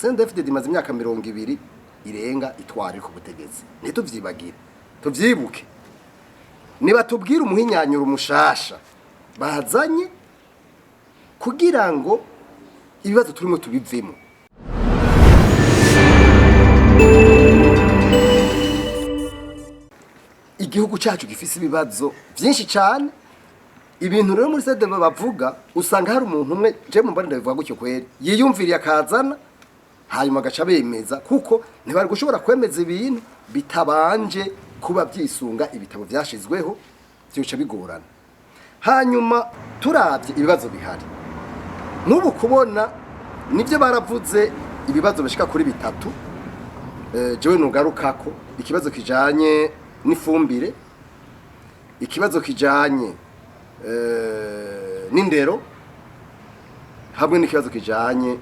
CNDD FDD imaze imyaka 20 irenga itwari ku butegetsi ntituvyibagire tuvyibuke niba tubwira umuhinyanyuro mushasha bazanye kugira ngo ibibazo turimo tubivemo. Igihugu cyacu gifise ibibazo byinshi cyane, ibintu rero muri CNDD bavuga usanga hari umuntu umwe je mu mbari ndabivuga gutyo kweri yiyumviriye akazana hanyuma gaca bemeza kuko ntibari gushobora kwemeza ibintu bitabanje kuba byisunga ibitabo byashizweho byoca bigorana. Hanyuma turavye ibibazo bihari n'ubu kubona nibyo baravuze ibibazo bishika kuri bitatu. Jewe nugarukako ikibazo kijanye n'ifumbire, ikibazo kijanye n'indero, hamwe n'ikibazo kijanye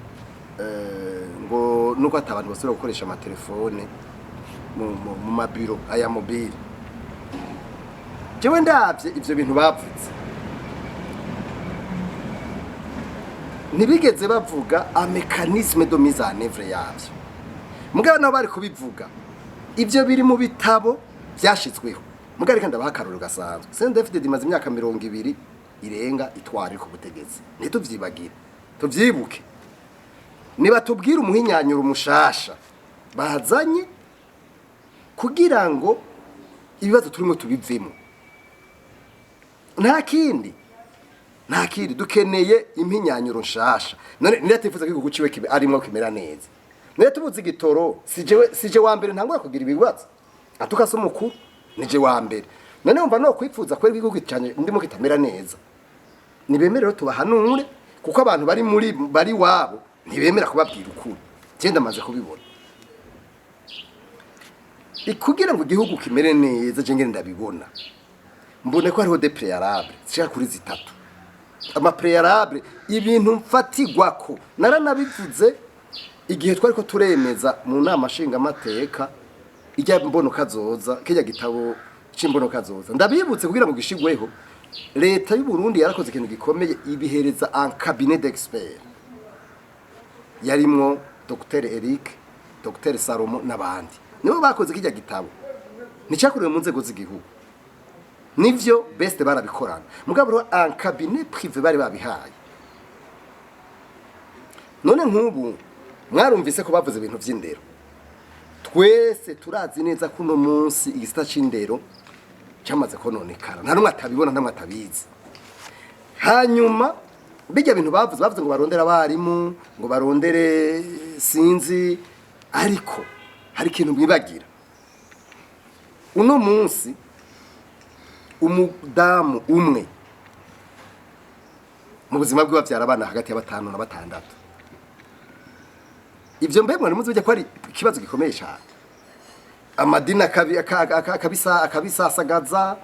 ngo nuko atabantu basubira gukoresha amatelefone mu mabiro aya mobile. Jewe ndavye ivyo bintu bavuze ntibigeze bavuga a mécanisme de mise en œuvre yavyo. Mugabo nabo bari kubivuga ivyo biri mu bitabo byashitsweho. Mugabo kandi abakaruro gasanzwe CNDD FDD imaze imyaka 20 irenga itwari ku butegetsi ntituvyibagire tuvyibuke niba tubwira umuhinyanyuro mushasha bazanye kugira ngo ibibazo turimo tubivemo. Nta kindi dukeneye impinyanyuro nshasha. None niratifuza ko guciwe kibe arimo kimera neza. None tubuze igitoro sije wa mbere ntangura kugira ibibazo atukase umukuru nije wa mbere. None umva no kwipfuza kwera igihugu cyane ndimo kitamera neza. Nibemerero tubahanure kuko abantu bari wabo ntibemera kubabwira ukuri. Cyenda maze kubibona. Kugira ngo igihugu kimere neza je ngene ndabibona. Mbone ko hariho des préalables zishaka kuri zitatu. Ama préalables ibintu mfatigwako naranabivuze igihe twari ko turemeza mu nama nshinga amateka ijya mbono kazoza kijya gitabo c'imbono kazoza. Ndabibutse kugira ngo gishigweho leta y'u Burundi yarakoze ikintu gikomeye ibihereza un cabinet d'experts. Yarimwo Dr Eric, Dr Salomo nabandi. Nibo bakoze kijya gitabo. Nicyakorewe mu nzego z'igihugu. Nivyo best barabikorana. Mugabo un cabinet privé bari babihaye. None nk'ubu mwarumvise ko bavuze ibintu vy'indero. Twese turazi neza kuno munsi igisita c'indero cyamaze kononekara. Nta numwe atabibona nta mwatabizi. Hanyuma bijya bintu bavuze ngo barondera abarimu, ngo barondere sinzi, ariko hari ikintu bibagira. Uno munsi umudamu umwe mu buzima bwe bavyara abana hagati ya 5 na 6. Ivyo mbe mwari muzi ko ari ikibazo gikomeye cyane. Amadini akabisasagaza,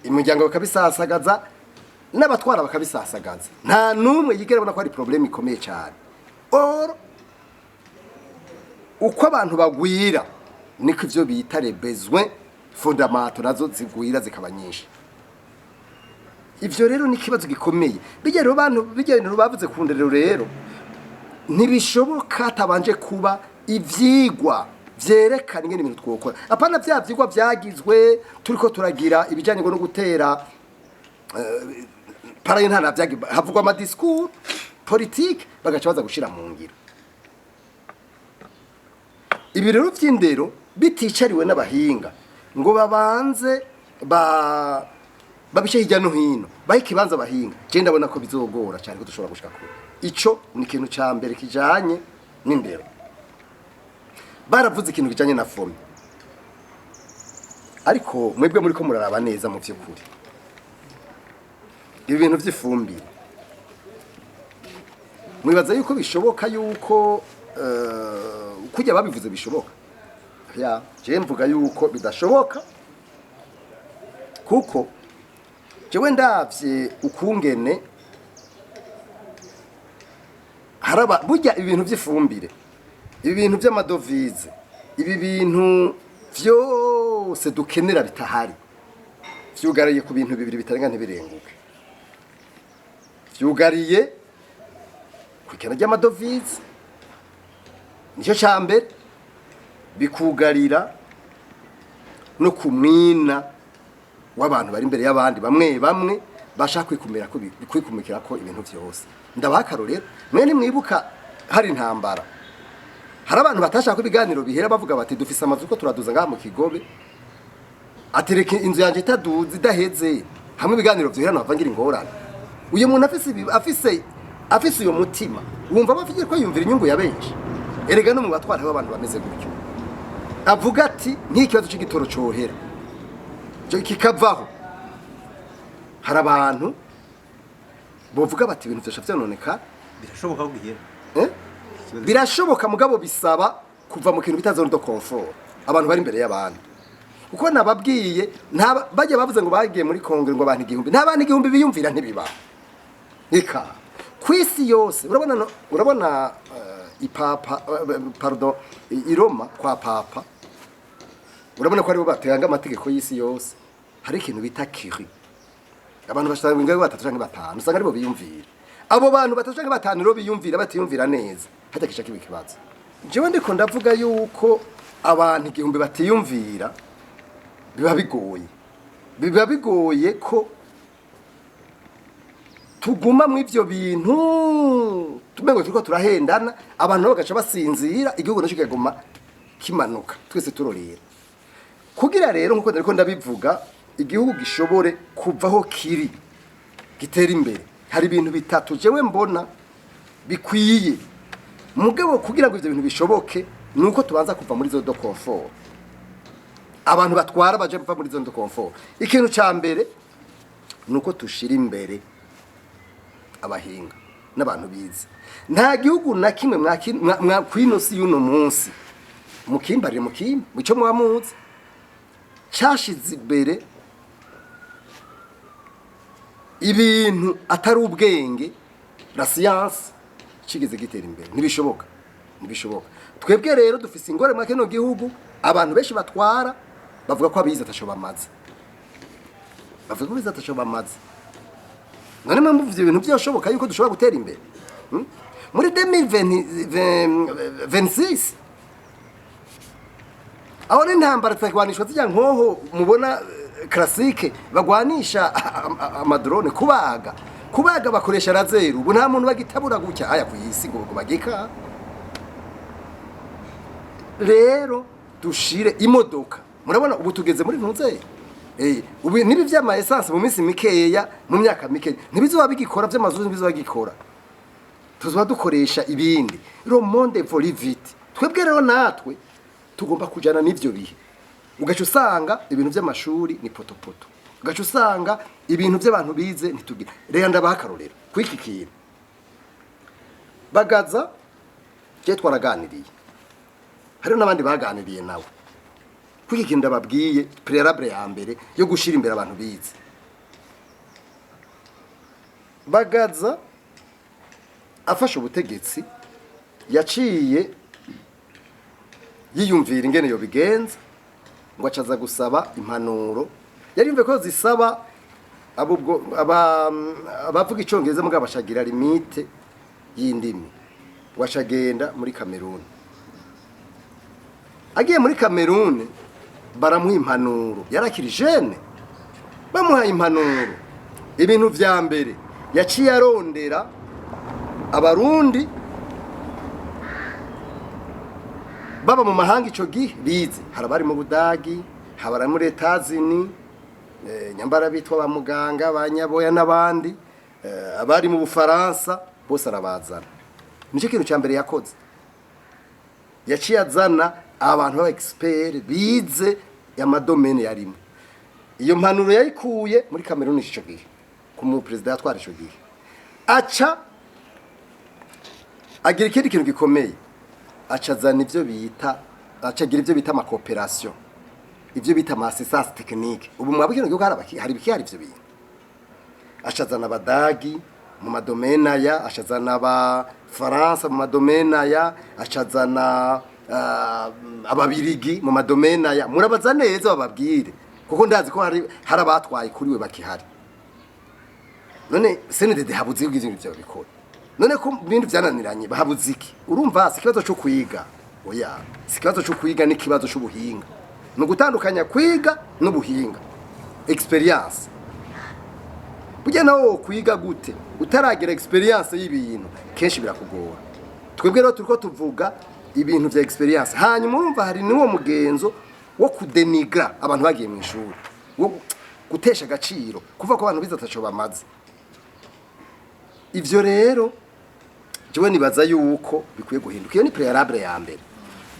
imiryango bakabisasagaza, n'abatwara bakabisasagaza. Nta numwe yigera bona ko ari problem ikomeye cyane. Or uko abantu bagwira niko ivyo bita les besoins fondamentaux nazo zigwira zikabanyisha. Ivyo rero ni kibazo gikomeye. Bijya rero bavuze ku ndero rero ntibishoboka atabanje kuba ivyigwa vyerekana ingene ibintu twokora. Apana vyigwa vyagizwe turiko turagira ibijanye no gutera para intana havugwa ama discours politique bagaca baza gushira mu ngiro. Ibi rero vy'indero biticariwe n'abahinga ngo babanze babishe hirya no hino bahikibanza abahinga. Je ndabona ko bizogora cyane ko dushobora gushika kure. Ico ni ikintu ca mbere kijanye n'indero. Baravuze ikintu kijanye na fomi. Ariko mwebwe muri ko muraraba neza mu vy'ukuri. Ibi bintu vy'ifumbire. Mwibaza yuko bishoboka yuko kujya babivuze bishoboka. Ya, je mvuga yuko bidashoboka. Kuko jewe ndavye ukungene haraba burya ibintu vy'ifumbire, ibi bintu vy'amadovize, ibi bintu vyose dukenera bitahari. Vyugariye ku bintu bibiri bitarenga ntibirenguke. Vyugariye kwikena ry'amadovize nicyo cyambere bikugarira no kumwina w'abantu bari imbere y'abandi bamwe bashaka kwikumikira ko ibintu byose. Ndabakarorero mwene mwibuka hari intambara, hari abantu batashaka ibiganiro bihera bavuga bati dufise amazu ko turaduza ngaha mu Kigobe, atereke inzu yanje itaduza idaheze hamwe ibiganiro byohera navangira ingorane. Uyu muntu afise uyo mutima wumva bafite ko yumvira inyungu ya benshi. Erega no mu batwara abantu bameze gutyo, avuga ati nk'ikibazo cy'igitoro cohera cyo kikavaho, hari abantu bovuga bati ibintu byasha byononeka birashoboka kugiye birashoboka mugabo bisaba kuva mu kintu bitazo ndo confort abantu bari imbere y'abandi. Kuko nababwiye bajya bavuze ngo bagiye muri Kongre ngo abantu igihumbi, nta bantu igihumbi biyumvira ntibiba eka kwisi yose. Urabona ipapa pardon iroma kwa papa, urabona ko ari bo batanga amategeko y'isi yose. Hari ikintu bita kiri, abantu bashaka ngo batatu canke batanu usanga ari bo biyumvira. Abo bantu batatu canke batanu ro biyumvira batiyumvira neza hatakisha kibikibazo. Jewe ndiko ndavuga yuko abantu igihumbi batiyumvira biba bigoye ko tuguma mu ivyo bintu tumengo turiko turahendana, abantu bagaca basinzira, igihugu naco kigaguma kimanuka twese turorera. Kugira rero nkuko ndariko ndabivuga igihugu gishobore kuvaho kiri gitera imbere, hari ibintu bitatu jewe mbona bikwiye mugabo. Kugira ngo ivyo bintu bishoboke nuko tubanza kuva muri zo do confort, abantu batwara baje bava muri zo do confort. Ikintu ca mbere nuko tushira imbere abahinga n'abantu bize. Nta gihugu na kimwe mwakwinosi y'uno munsi mukimbarire muco mwamuzi cyashize imbere ibintu atari ubwenge la science kigeze gitera imbere. Ntibishoboka. Twebwe rero dufise ingore mu kino gihugu, abantu benshi batwara bavuga ko abize atashoba amazi, none mvuze ibintu byashoboka yuko dushobora gutera imbere muri 2026. Aho n'intambara twagwanishwa zijya nkoho mubona classique bagwanisha amadrone kubaga bakoresha laser. Ubu nta muntu bagitabura gutya aya kuyisi ngo bagika. Rero dushire imodoka, murabona ubu tugeze muri ntuze ubu nibi vyama essence mu minsi mikeya, mu myaka mikeya ntibizoba bigikora vy'amazu, ntibizoba gikora, tuzoba dukoresha ibindi. Le monde évolue vite. Twebwe rero natwe tugomba kujana n'ivyo bihe. Ugaca usanga ibintu by'amashuri ni potopoto, ugaca usanga ibintu by'abantu bize ntitugira. Rero ndabakarorero kwiki kintu Bagaza je twaraganiriye, hari n'abandi baganiriye nawe. Kwiki kintu ndababwiye préalable ya mbere yo gushira imbere abantu bize. Bagaza afashe ubutegetsi yaciye yiyumvira ingene yo bigenza ngo acaza gusaba impanuro. Yarimve ko zisaba abavuga icongereza mugabo bashagira limite y'indimi. Washagenda muri Cameroon, agiye muri Cameroon baramuha impanuro, yarakiri jeune bamuha impanuro. Ibintu vya mbere yaciye arondera abarundi baba mu mahanga ico gihe bize. Harabari mu Budagi, habara muri Etazini, nyambara bitwa ba muganga banyaboya n'abandi, abari mu Bufaransa bose arabazana. Nico kintu ca mbere yakoze, yaciye azana abantu ba expert bize ya madomene yarimo. Iyo mpanuro yayikuye muri Cameroon ico gihe ku mu president yatwara ico gihe, aca agira ikindi kintu gikomeye, acazana ivyo bita ama coopération, ivyo bita ama assistance technique. Ubu mwabukino gihugu hari bikihari ivyo bintu. Acazana abadagi mu madomena ya, acazana aba France mu madomena ya, acazana ababirigi mu madomena ya. Murabaza neza bababwire kuko ndazi ko hari abatwaye kuri we bakihari. None CNDD habuze ibintu byo bikora. None ko bintu byananiranye bahabuze iki? Urumva si kibazo cyo kwiga. oya si ikibazo cyo kwiga n'ikibazo cy'ubuhinga ni ugutandukanya kwiga n'ubuhinga experience burya nawe kwiga gute utaragira experience y'ibintu kenshi birakugora twebwe rero turiko tuvuga ibintu vya experience hanyuma urumva hari niwo mugenzo wo kudenigra abantu bagiye mu ishuri wo gutesha agaciro kuva ko abantu bizatacho bamaze ivyo rero jewe nibaza yuko bikwiye guhinduka iyo ni préalable ya mbere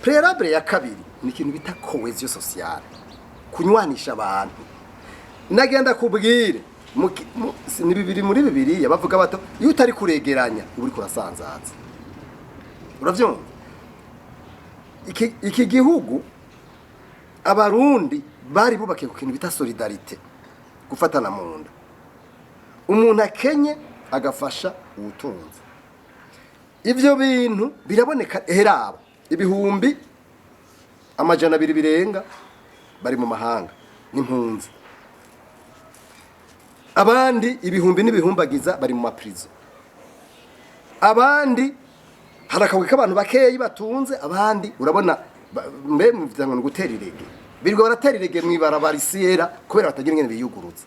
préalable ya kabiri ni ikintu bita cohesion sociale kunywanisha abantu nagenda kubwire ni bibiri muri bibiri yabavuga bato iyo utari kuregeranya uri kurasanzaza uravyumva iki gihugu abarundi bari bubakiye ku kintu bita solidarité gufatana mu nda umuntu akenye agafasha ubutunzi ivyo bintu biraboneka herabo ibihumbi amajana 2 birenga bari mu mahanga n'impunzi abandi ibihumbi n'ibihumbagiza bari mu maprizo abandi harakabwe k'abantu bakeyi batunze abandi urabona mbe muvyango no gutera irege birwa baratera irege mwibarabara isiera kubera batagira ingene biyuguruza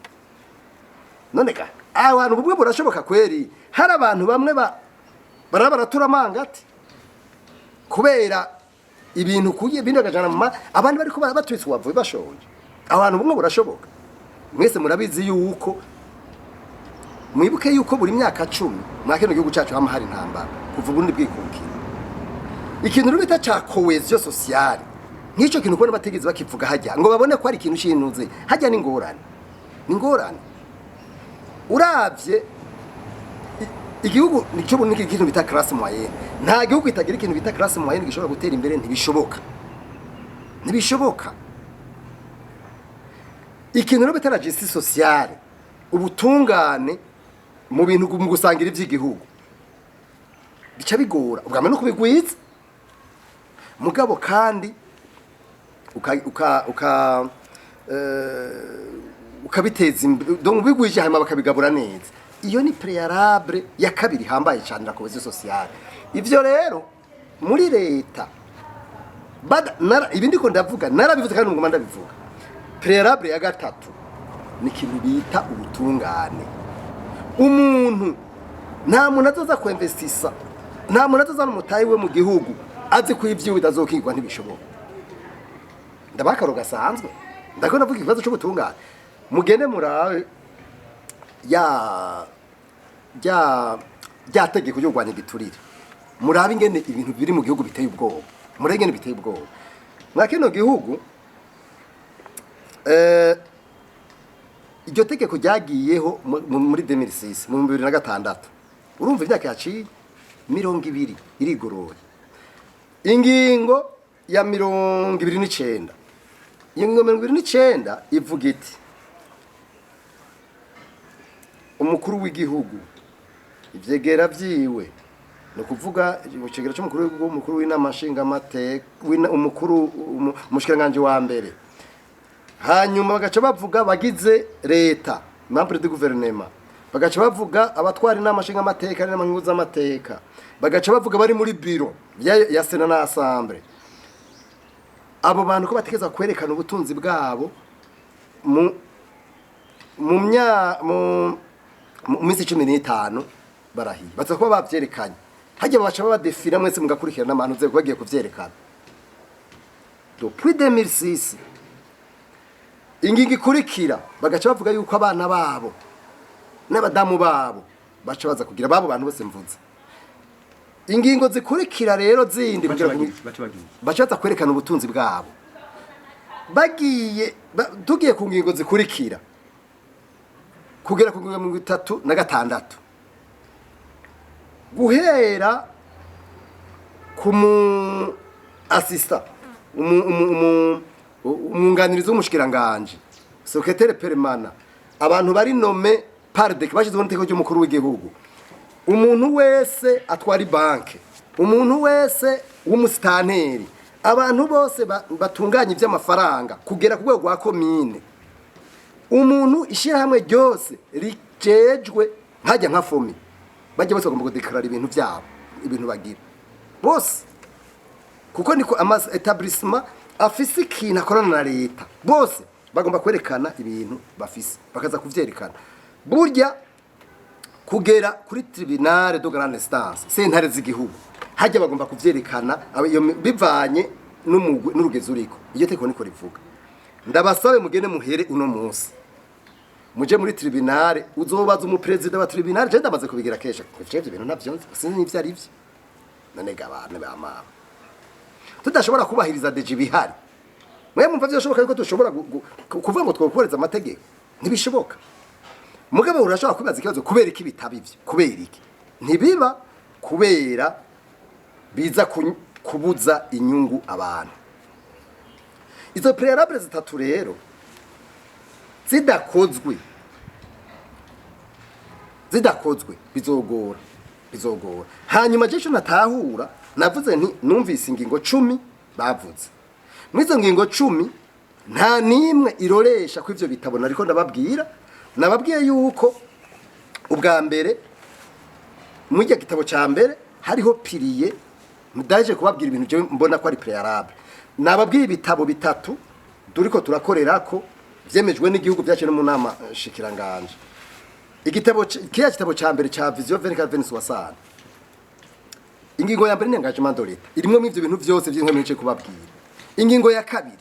none ka abantu bubwe burashoboka kweri hari abantu bamwe baratura mangati kubera ibintu kuye bindagajana mama abandi bariko batwitse wavuye bashonje abantu bumwe burashoboka mwese murabizi yuko mwibuke yuko buri myaka 10 mwakeno gihugu cyacu hama hari ntambara kuva ubundi bwikukira ikintu rubita cha cohesion sociale nico kintu kubona bategeze bakivuga hajya ngo babone ko ari ikintu shintuze hajya ni ngorane uravye igihugu nico buniki ikintu bita classe moyenne nta gihugu itagira ikintu bita classe moyenne gishobora gutera imbere ntibishoboka ikintu rubita la justice sociale ubutungane mu bintu mu gusangira ivy'igihugu bica bigora ubwame no kubigwiza mugabo kandi ukabiteza donc bigwije hanyuma bakabigabura neza iyo ni préalable ya kabiri hambaye cyane la cohesion sociale ivyo rero muri leta ibindi ko ndavuga narabivuze kandi ngoma ndabivuga préalable ya gatatu ni kintu bita ubutungane umuntu nta muntu azoza kwinvestisa nta muntu azoza n'umutayi we mu gihugu azi ko ivyo bitazokigwa ntibishoboka ndabakaro gasanzwe ndako navuga ikibazo cy'ubutungane mugende murawe ya tegeko ryo gwanya giturire murabe ingene ibintu biri mu gihugu biteye ubwoba murengene biteye ubwoba mwakino gihugu iryo tegeko ryagiyeho muri 2006 mu 2006 urumva imyaka yaciye 20 irigoroye ingingo ya 29 ingingo 29 ivuga iti umukuru w'igihugu ivyegera vyiwe no kuvuga icegera cy'umukuru w'inamashinga amateka umukuru umushikiranganje wa mbere hanyuma bagaca bavuga bagize leta membre du gouvernement bagaca bavuga abatwari n'amashinga amateka n'amanguza amateka bagaca bavuga bari muri bureau ya Sena na Assemblée abo bantu ko bategeza kwerekana ubutunzi bwabo mu minsi 15 barahiye batse ko bavyerekanye hajya babaca babadefira mwese mugakurikirana n'abantu ze bagiye kuvyerekana depuis 2006 ingingi kurikira bagaca bavuga yuko abana babo n'abadamu babo baca baza kugira babo bantu bose mvuze ingingo zikurikira rero zindi baca baza kwerekana ubutunzi bwabo bagiye tugiye ku ngingo zikurikira kugera ku ngingo 36 guhera ku assistant umwunganirizi w'umushikiranganje secrétaire permanent abantu bari nome par décret bashize mu nteko y'umukuru w'igihugu umuntu wese atwari banke umuntu wese w'umustaneri abantu bose batunganya iby'amafaranga kugera ku rwego rwa commune umuntu ishira hamwe ryose ricejwe hajya nka fomi bajye bose bagomba kudeklarara ibintu byabo ibintu bagira bose kuko niko ama etablissement afise ikintu akorana na leta bose bagomba kwerekana ibintu bafise bakaza kuvyerekana burya kugera kuri tribunal de grande instance sentare z'igihugu hajya bagomba kuvyerekana bivanye n'urugezo uriko iyo teko niko rivuga ndabasabe mugene muhere uno munsi muje muri tribunal uzobaza umupresident wa tribunal je ndamaze kubigira kesha ivyo bintu navyonze sinzi n'ivyo ari byo none gabane bamama tudashobora kubahiriza deje bihari mwe mumva byoshoboka yuko dushobora kuvuga ngo twokoreza amategeko ntibishoboka mugabo urashobora kwibaza ikibazo kubera iki bitaba ivyo kubera iki ntibiba kubera biza kubuza inyungu abantu izo préalables zitatu rero zidakozwe bizogora hanyuma je natahura navuze nti numvise ingingo 10 bavuze mwizo ngingo 10 nta nimwe iroresha ko ivyo bitabo nariko nababwiye yuko ubwa mbere mujya gitabo ca mbere hariho pilier mudaje kubabwira ibintu je mbona ko ari préalable nababwiye ibitabo bitatu duriko turakorerako vyemejwe n'igihugu byacu no mu nama shikiranganje igitabo kitabo ca mbere ca vision 2060 ingingo ya mbere ni engagement de l'État irimwe mu ivyo bintu byose by'inkomeye kubabwira ingingo ya kabiri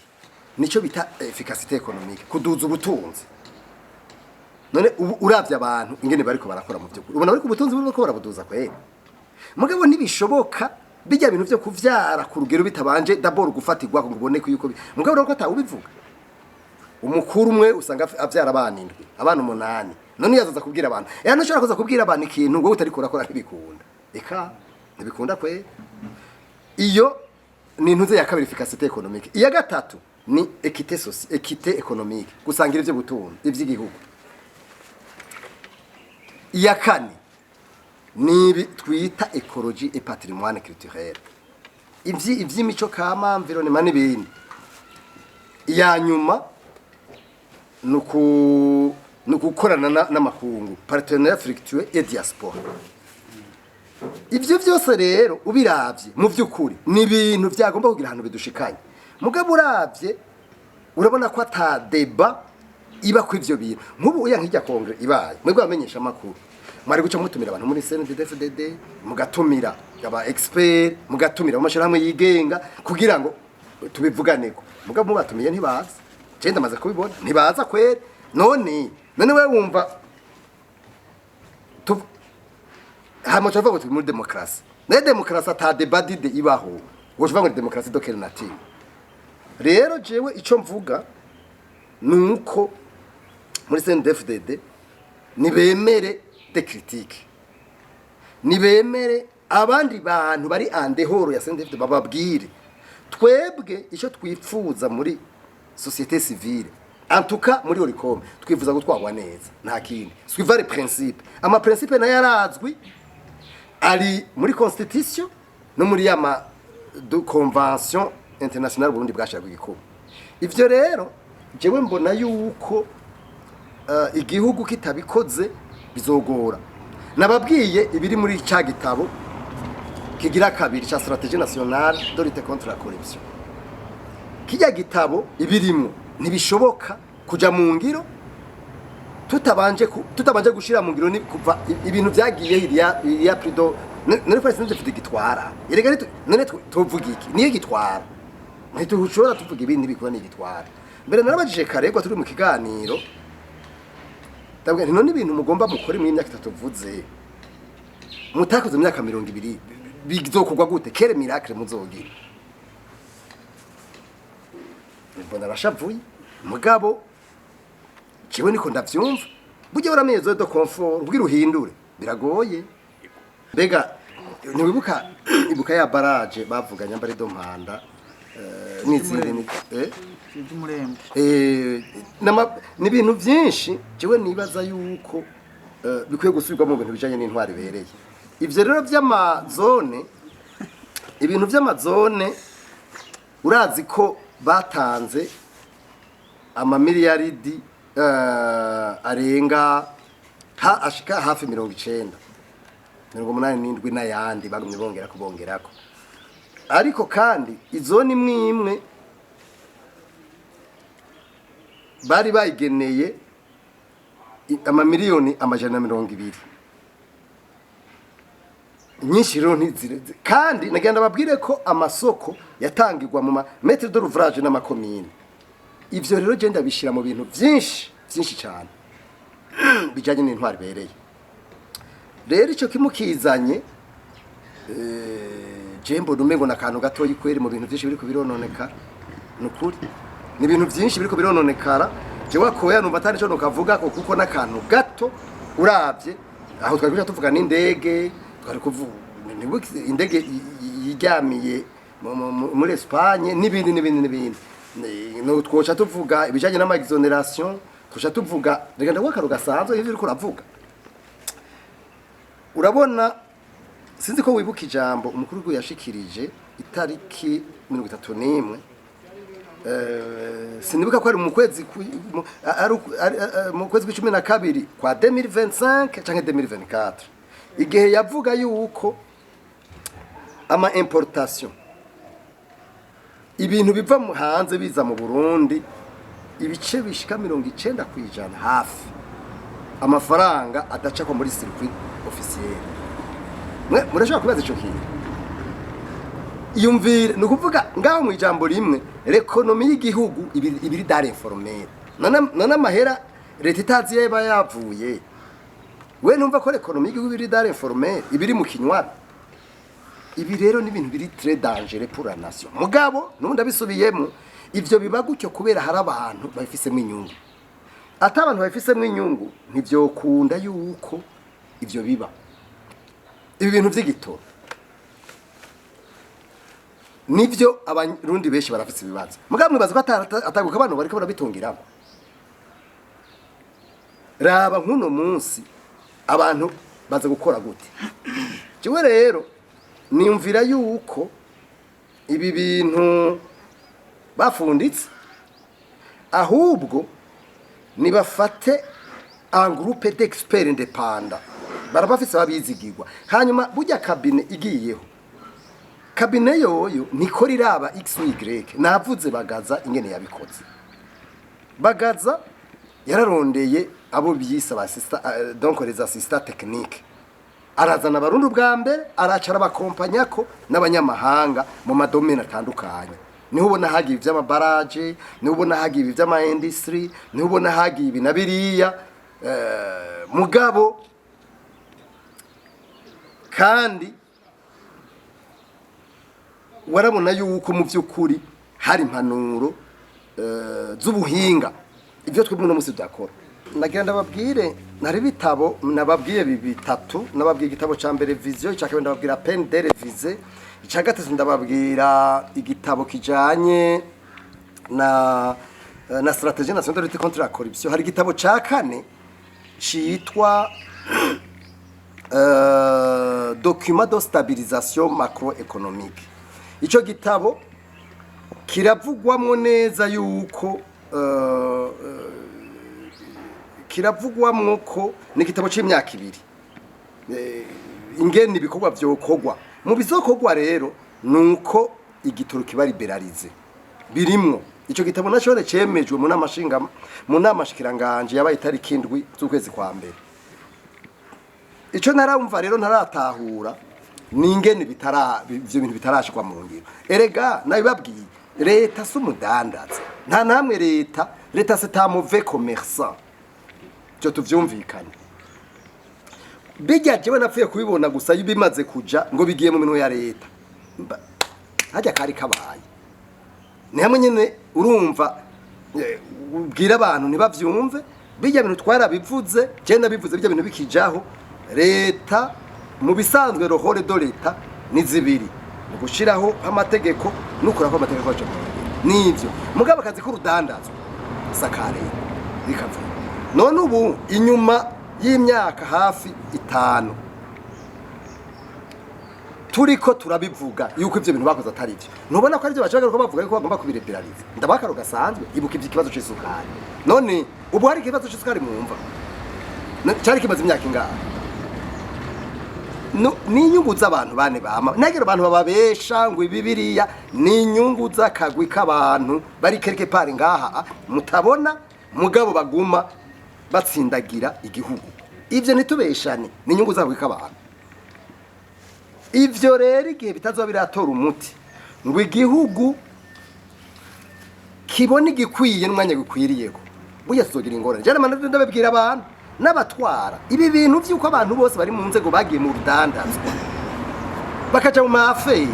nico bita efficacité économique kuduza ubutunzi none uravye abantu ingene bariko barakora mu byo ubona bariko ubutunzi buriko barabuduza kwera mugabo ntibishoboka bijya bintu byo kuvyara ku rugero bitabanje d'abord gufatirwa ngo uboneke yuko mugabo roko atawubivuga umukuru umwe usanga avyara abana 7 abana 8 none yazaza kubwira abantu ntushobora kuza kubwira abantu ikintu ngo utari kurakora ntibikunda eka ntibikunda kwe iyo ni intuze ya kabiri efficacité économique iya gatatu ni équité économique gusangira ivyo butunzi ivy'igihugu iya kane ni twita écologie et patrimoine culturel ivy'imico kama environnement n'ibindi iya nyuma nukukorana n'amakungu partenariat fructueux et diaspora ivyo vyose rero ubiravye mu vy'ukuri ni ibintu vyagomba kugira ahantu bidushikanye mugabo uravye urabona ko ata débat iba ku ivyo bintu nk'ubu uya nk'ijya kongre ibaye mwebwe bamenyesha amakuru mwari guca mutumira abantu muri CNDD FDD mugatumira aba expert mugatumira amashirahamwe yigenga kugira ngo tubivuganeko mugabo mubatumiye ntibaza je ndamaze kubibona ntibaza kwere none we wumva hama tuvuga ngo muri demokrasi na demokrasi ata débat d'ide ibaho ngo tuvuga ngo demokrasi d'alternative rero jewe ico mvuga nuko muri CNDD FDD nibemere de critique nibemere abandi bantu bari andehoro ya CNDD FDD bababwire twebwe ico twifuza muri société civile en tout cas muri oricom twifuza gutwagwa neza nta kindi suivre les principes ama principe na yarazwi ari muri constitution no muri yama de convention internationale Burundi bwashaka igiko ivyo rero jewe mbona yuko igihugu kitabikoze bizogora nababwiye ibiri muri ca gitabo kigira kabiri ca stratégie nationale de lutte contre la corruption kijya gitabo ibirimo ntibishoboka kuja mu ngiro tutabanje gushira mu ngiro ni kuva ibintu byagiye iriya prido none ko sinje mfite gitwara erega none tuvuga iki niyo gitwara ntitushobora tuvuga ibindi bikora ni gitwara mbere narabajije karegwa turi mu kiganiro ndabwo none ibintu mugomba mukore mu myaka 3 vuze mutakoze mu myaka 200 bizokugwa gute kere miracle muzogira mbona rashavuye mugabo kiwe niko ndavyumva buje uramenyeze do confort ubwira uhindure biragoye mbega ibuka ya barrage bavuganya mbare do mpanda n'izindi ni ibintu byinshi kiwe nibaza yuko bikwiye gusubirwa mu bintu bijanye n'intwari bereye ivyo rero by'amazone ibintu by'amazone urazi ko batanze amamiliyaridi arenga ashika hafi 90 87 n'ayandi bagumye bongerako ariko kandi izoni imwe bari bayigeneye amamiliyoni 200. Nyinshi rero ntizireze kandi nagenda babwire ko amasoko yatangirwa mu maître d'ouvrage n'amakomine. Ivyo rero je ndabishira mu bintu byinshi cyane bijanye n'intwari bereye. Rero ico kimukizanye jembo numengo nakantu gatoyi kweri mu bintu byinshi biriko birononekara. Nukuri ni ibintu byinshi biriko birononekara. Je wakoya numva atari cyo nukavuga ko kuko nakantu gato uravye aho twari tuvuga n'indege twari kuvuga indege yijyamiye muri Espagne n'ibindi no twocha tuvuga ibijanye n'ama exoneration twocha tuvuga reka ndagwakaro gasanzwe ivyo uriko uravuga. Urabona sinzi ko wibuka ijambo umukuru yashikirije itariki 31 sinibuka ko ari mu kwezi kwa 12 kwa 2025 canke 2024 igihe yavuga yuko ama importation ibintu biva mu hanze biza mu Burundi ibice bishika 90% hafi amafaranga adaca ko muri circuit officiel. Murashaka kubaza ico kintu iyumvire nukuvuga ngaho mu ijambo rimwe l'economie y'igihugu ibiri dare informel nana mahera leta itazi yeba yavuye we numva ko l'economie y'igihugu ibiri dare informel ibiri mu kinywa. Ibi rero ni ibintu biri très dangereux pour la nation. Mugabo nubundi abisubiyemo ivyo biba gutyo kubera hari abantu babifisemo inyungu. Ata abantu babifisemo inyungu ntivyo kunda yuko ivyo biba. Ibi bintu vy'igitoro nivyo abarundi benshi barafise ibibazo. Mugabo mwibaza ko ataguka abantu bariko barabitungiramo. Raba nkuno munsi abantu baza gukora gute. Jewe rero niyumvira yuko ibi bintu bafunditse ahubwo nibafate un groupe d'experts indépendants barabafise babizigirwa hanyuma burya kabine igiyeho kabine yoyo niko riraba XY navuze Bagaza ingene yabikoze. Bagaza yararondeye abo biyisa donc les assistants techniques arazana abarundi bwa mbere aracara bakompanyako n'abanyamahanga mu madomene atandukanye. Niho ubona hagiye ivy'amabaraje, niho ubona hagiye ivy'ama industry, niho ubona hagiye ibinabiriya mugabo kandi warabona yuko mu by'ukuri hari impanuro z'ubuhinga ivyo twebwe no musi byakora. Nagira ndababwire nari bitabo nababwiye bitatu nababwiye igitabo ca mbere vision cyakabenda ndababwira peine de réviser icyagatatu ndababwira igitabo kijanye na stratégie nationale de lutte contre la corruption. Hari igitabo ca kane citwa document de stabilisation macroeconomique. Ico gitabo kiravugwamwo neza yuko kiravugwamwo ko ni igitabo c'imyaka 2 ingene ibikorwa vyokogwa mu bizokogwa rero nuko igitoro kiba liberalize birimwo. Ico gitabo naco cemejwe mu namashikiranganje yabaye itariki 7 z'ukwezi kwa mbere. Ico naramva rero naratahura ningene ivyo bintu bitarashikwa mu ngiro. Erega nabibabwiye leta sumudandaza nta namwe leta c'est un mauvais commerçant cyo tuvyumvikana. Bijya jewe napfuye kubibona gusa bimaze kuja ngo bigiye mu minwe ya leta hajya kari kabaye ni hamwe nyene urumva ubwira abantu ntibavyumve bijya bintu twarabivuze je nabivuze bijya bintu bikijaho leta mu bisanzwe rohore do leta ni zibiri gushiraho amategeko n'ukuraho amategeko aje nivyo mugabo akazi k'urudandazwa sakare bikavuga none ubu inyuma y'imyaka hafi 5 turiko turabivuga yuko ivyo bintu bakoze atari byo. Ntubona ko ari byo bashaka ko bavuga ko bagomba kubireperaliza. Ndabakaro gasanzwe ibuka ikibazo c'isukari. None ubu hari ikibazo c'isukari mwumva. Cyari kimaze imyaka ingahe? ni inyungu z'abantu bane bama nagera abantu bababesha ngo ibibiriya ni inyungu z'akagwi k'abantu bari quelque part ngaha mutabona mugabo baguma batsindagira igihugu ivyo nitubeshane ni inyungu z'akagwi k'abantu ivyo rero igihe bitazoba biratora umuti ngo igihugu kibone igikwiye n'umwanya gukwiriyeko buya tuzogira ingorane jana manade ndababwira abantu n'abatwara ibi bintu by'uko abantu bose bari mu nzego bagiye mu rudandazwa bakaja mu maferi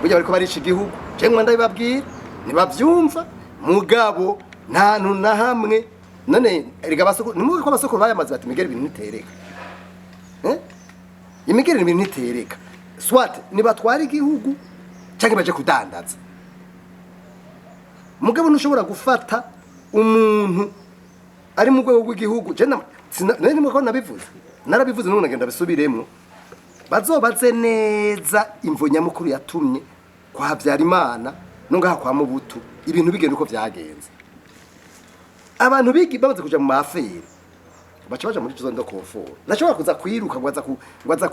buya bariko barisha igihugu je mwanda bibabwira nibavyumva mugabo nta na hamwe none erega basoko nimuge ko basoko bayamaze bati migere ibintu nitereka imigere ibintu nitereka swat nibatwara igihugu cyangwa baje kudandaza mugabo ntushobora gufata umuntu ari mu rwego rw'igihugu je nari muko nabivuze narabivuze none ngenda bisubiremo bazobaze neza imvunya mukuru yatumye kwa Habyarimana no ngaha kwa Mubutu ibintu bigenda uko vyagenze abantu bigi bamaze kuja mu maferi baca muri tuzo ndo confort nashobora kuza kwiruka gwaza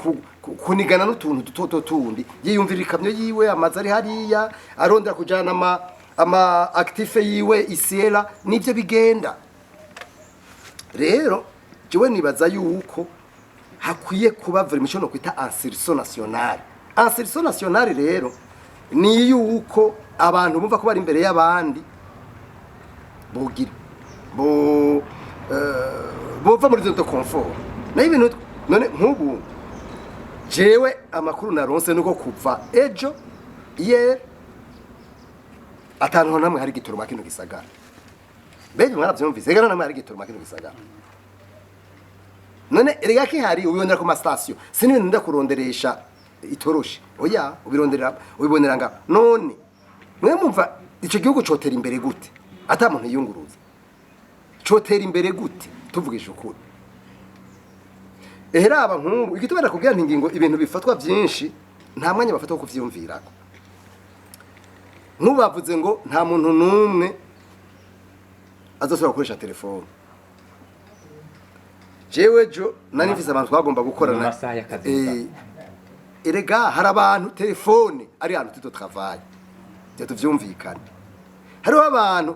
kunigana n'utuntu dutoto tundi yiyumvira ikamyo yiwe amazi ari hariya arondera kujana ama active yiwe isiera nivyo bigenda rero jewe nibaza yuko hakwiye kuba vraiment no kwita insertion nationale rero ni yuko abantu bumva ko bari imbere y'abandi bogira bova muri zone de confort nayo ibintu none nkubu jewe amakuru naronse nuko kuva ejo atantu namwe hari gituruma kino gisagara beje mwaravyumvise ega namwe hari gituruma kino gisagara none erega ki hari ubibonera ku ma station sinibintu ndakuronderesha itoroshi oya ubibonera nga none mwe mumva ico gihugu cotera imbere gute ata muntu yunguruza cotera imbere gute tuvugisha ukuri raba nkubu igitubera kubwira ntingingo ibintu bifatwa byinshi nta mwanya bafata ko kuvyumvirako nubavuze ngo nta muntu numwe azosubira gukoresha telefone jewe nani mfise abantu twagomba gukorana erega hari abantu telefone ari hano tuto travail je tuvyumvikana hariho abantu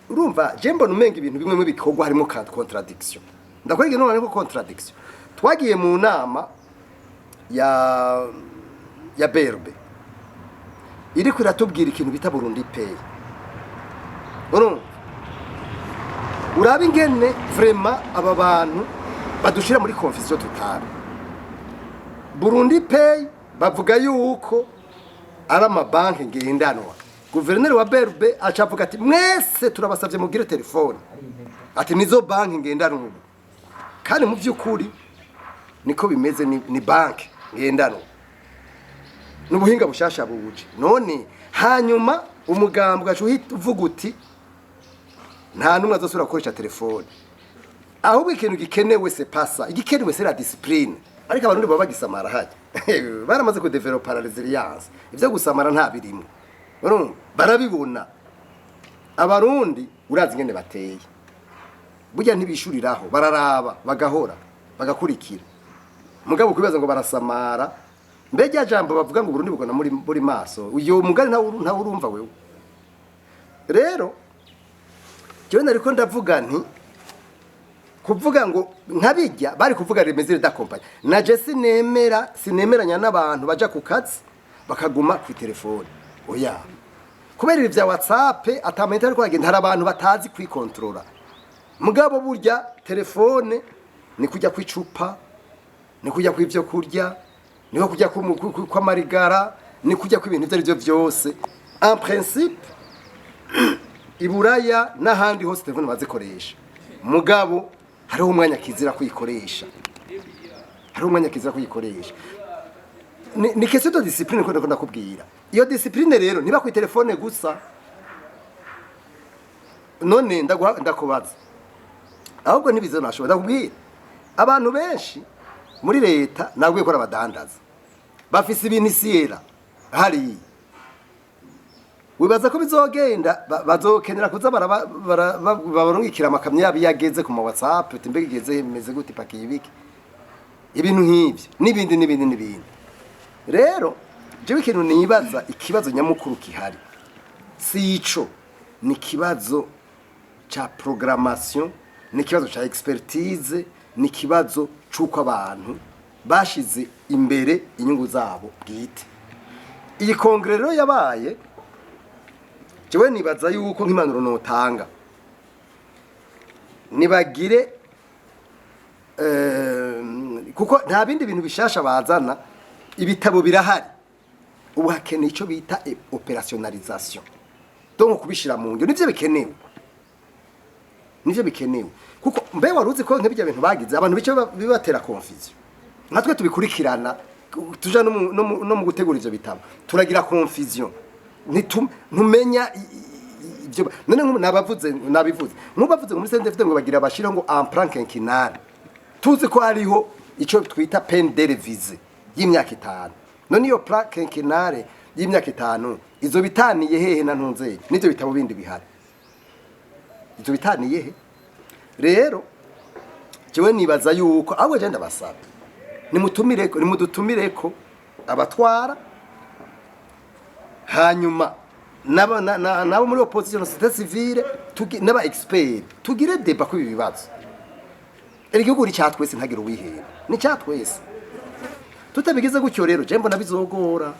urumva je mbona umenga ibintu bimwe mu bikorwa harimo contradiction ndakwereka none ko contradiction twagiye mu nama ya berbe iri kuratubwira ikintu bita Burundi Pay uraba ingene vraiment aba bantu badushira muri confusion totale Burundi Pay bavuga yuko ari amabanki ngendanwa guverineri wa berbe acavuga ati mwese turabasavye mugire telefone ati nizo banki ngendanwa kandi mu by'ukuri niko bimeze ni banki ngendanwa n'ubuhinga bushasha buje none hanyuma umugambwe acuhita uvuga uti nta numwe azosubira gukoresha telefone ahubwo ikintu gikenewe se pasa igikenewe se la discipline ariko abantu baba bagisamara haje baramaze ku develop la resilience ivyo gusamara nta birimo barabibona abarundi urazi ngene bateye burya ntibishuriraho bararaba bagahora bagakurikira mugabo kubibaza ngo barasamara mbega jambo bavuga ngo Burundi bugona muri maso uyo mugari nta urumva wewe rero cyo nariko ndavuga nti kuvuga ngo nkabijya bari kuvuga remezire da company na je sinemeranya n'abantu baja ku kazi bakaguma ku telefone oya kubera ivya WhatsApp atamenye ariko agenda hari abantu batazi kwikontrola mugabo burya telefone ni kujya kwicupa ni kujya kw'ivyo kurya niko kujya kwa marigara ni kujya kw'ibintu byo arivyo byose en principe iburaya n'ahandi hose telefone bazikoresha mugabo hariho umwanya kizira kuyikoresha ni question de discipline ko ndakubwira iyo discipline rero niba ku telefone gusa none ndakubaza ahubwo nibizo nashobora ndakubwira abantu benshi muri leta nagwe ko abadandaza bafise ibintu isiera hari wibaza ko bizogenda bazokenera kuza barungikira amakamyo yabo yageze ku ma WhatsApp timbege igeze meze gute pakiye ibiki ibintu nk'ibyo n'ibindi rero jewe ikintu nibaza ikibazo nyamukuru kihari si ico ni ikibazo cha programmation ni ikibazo cha expertise ni ikibazo c'uko abantu bashize imbere inyungu zabo bwite. Iyi kongere rero yabaye jewe nibaza yuko nk'impanuro notanga nibagire kuko nta bindi bintu bishasha bazana, ibitabo birahari, ubu hakeneye icyo bita operationalisation, donc kubishira mu ngiro nivyo bikenewe kuko mbe waruzi ko nk'ibyo bintu bagize abantu bice bibatera confusion. Natwe tubikurikirana tuja no mu gutegura ivyo bitabo turagira confusion, ntumenya ibyo none nabivuze ngo muri CNDD FDD ngo bagira bashira ngo emprunt quinquennal, tuzi ko hariho ico twita peine de réviser y'imyaka 5. None iyo plan quinquennal y'imyaka 5 izo bitaniye hehe na ntunze n'ivyo bitabo bindi bihari, izo bitaniye he? Rero jewe nibaza yuko ahubwo je ndabasaba nimudutumireko abatwara, hanyuma nabo muri opposition société civile n'aba expert tugire débat ku bibazo. Igihugu cyatwese ntagira uwihera, ni cyatwese tutabigize gutyo rero je mbona bizogora.